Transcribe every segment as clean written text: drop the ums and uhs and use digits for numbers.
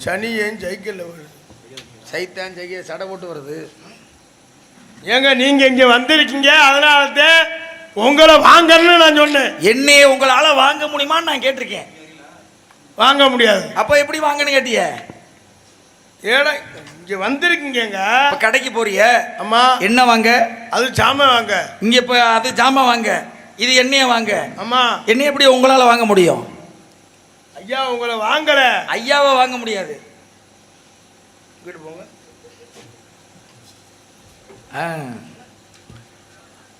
சனி ஏன் சைக்கிளில் வருது, சைத்தான் ஜெயிக்க சடை போட்டு வருது. ஏங்க நீங்க இங்க வந்திருக்கீங்க, அதனாலதான் உங்களை வாங்கன்னு நான் சொன்னேன். என்னையே உங்களால வாங்க முடியுமான்னு நான் கேட்டிருக்கேன். வாங்க முடியாது. அப்ப எப்படி வாங்கன்னு கேட்டிய? ஏடா இங்க வந்திருக்கீங்க, கடைக்கு போறிய? அம்மா என்ன வாங்க? அது சாமான் வாங்க. இங்க இப்ப அது ஜாமான் வாங்க, இது எண்ணெய வாங்க. அம்மா என்ன எப்படி உங்களால வாங்க முடியும்? ஐயா உங்களை வாங்கல. ஐயாவை வாங்க முடியாது. போங்க.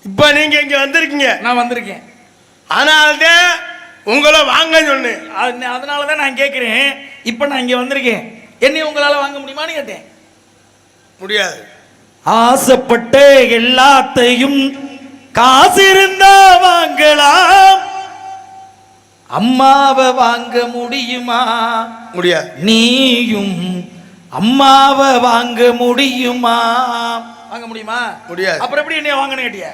இப்ப நீங்க இங்க வந்திருக்கீங்க, நான் வந்திருக்கேன். அதனால்தான் உங்களை வாங்க சொன்னேன். அதனாலதான் நான் கேட்கிறேன். இப்ப நான் இங்க வந்திருக்கேன், என்னைய உங்களால வாங்க முடியுமான்னு கேட்டேன். முடியாது. ஆசைப்பட்ட எல்லாத்தையும் காசு இருந்தா வாங்கலாம், அம்மாவை வாங்க முடியுமா? முடியாது. நீயும் அம்மாவை வாங்க முடியுமா? வாங்க முடியுமா? முடியாது. அப்புறம் எப்படி என்ன வாங்கன்னு கேட்டிய?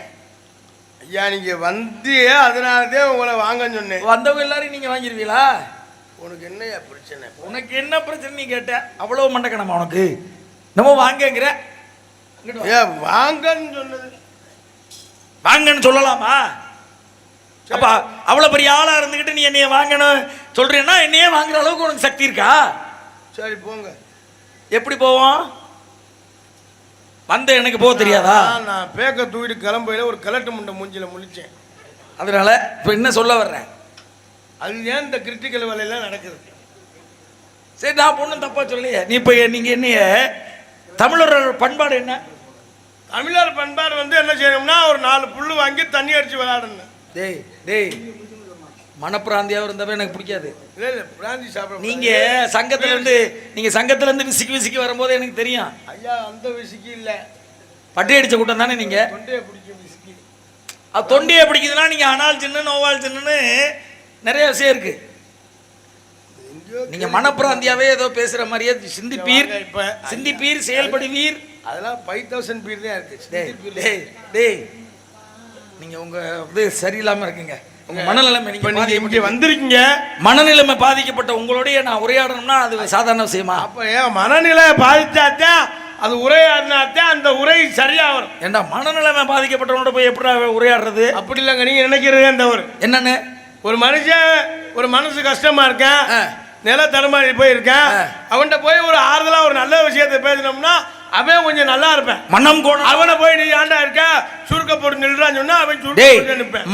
ஐயா நீங்க வந்து அதனாலதான் உங்களை வாங்கன்னு சொன்னேன். வந்தவங்க எல்லாரும் நீங்க வாங்கிருவீங்களா? உனக்கு என்னையா பிரச்சனை? உனக்கு என்ன பிரச்சனை நீ கேட்ட? அவ்வளவு மண்டக்கணமா உனக்கு? நம்ம வாங்கங்கிற வாங்கன்னு சொன்னது வாங்கன்னு சொல்லலாமா? அப்ப அவ்வளவு பெரிய ஆளா இருந்துகிட்டு நீ என்னைய வாங்கணும் சொல்றேன்னா என்னையே வாங்குற அளவுக்கு உனக்கு சக்தி இருக்கா? சரி போங்க. எப்படி போவோம்? வந்த எனக்கு போக தெரியாதா? நான் பேக்க தூக்கிட்டு கிளம்பையில ஒரு கலட்டு முண்டை மூஞ்சில முழிச்சேன். அதனால இப்ப என்ன சொல்ல வர்றேன்? அது ஏன் இந்த கிரிட்டிக்கல் வேலையெல்லாம் நடக்குது? சரி நான் பொண்ணும் தப்பா சொல்லையே. நீ இப்ப நீங்க என்னைய தமிழர் பண்பாடு என்ன? தமிழர் பண்பாடு வந்து என்ன செய்யணும்னா ஒரு 4 புல்லு வாங்கி தண்ணி அடிச்சு விளையாடணும். டேய் டேய் மனப்பிராந்தியாக இருந்தவன் எனக்கு பிடிக்காது. இல்லை இல்லை பிராந்தி சாப்பிட. நீங்கள் சங்கத்திலேருந்து விசிக்கி விசிக்கி வரும்போது எனக்கு தெரியும். ஐயா அந்த விசிக்கி இல்லை, பட்டி அடித்த கூட்டம் தானே நீங்கள். தொண்டையை பிடிக்கும் விசிக்கி. அது தொண்டையை பிடிக்குதுன்னா நீங்கள் அனால் சின்ன நோவால் சின்னன்னு நிறைய விஷயம் இருக்கு. நீங்கள் மனப்பிராந்தியாவே ஏதோ பேசுகிற மாதிரியே சிந்திப்பீர் செயல்படுவீர். அதெல்லாம் 5000 பீர் தான் இருக்கு. டேய் நீங்கள் உங்கள் இது சரியில்லாமல் இருக்குங்க. மனநிலைமை இங்க வந்திருக்கீங்க, மனநிலைமை பாதிக்கப்பட்ட உங்களுடைய நான் உரையாடணும்னா அது சாதாரண விஷயமா? அப்ப ஏன் மனநிலை பாதிச்சாத்தான் அது உரையாடினாத்தான் அந்த உரை சரியா வரும். ஏண்டா மனநிலைமை பாதிக்கப்பட்டவனோட போய் எப்படி உரையாடுறது? அப்படி இல்லைங்க. நீங்க நினைக்கிறது அந்த ஒரு என்னன்னு ஒரு மனுஷன் ஒரு மனசு கஷ்டமா இருக்கேன், நில தடுமாறி போயிருக்கேன், அவன்கிட்ட போய் ஒரு ஆறுதலா ஒரு நல்ல விஷயத்தை பேசினோம்னா அவன் கொஞ்சம் நல்லா இருப்பேன். மனம் கோணம். அவனை போய் நீ ஆண்டா இருக்க சுருக்க போட்டு நில்றான்னு சொன்னா அவன் சுருக்க போட்டு நிற்பேன்.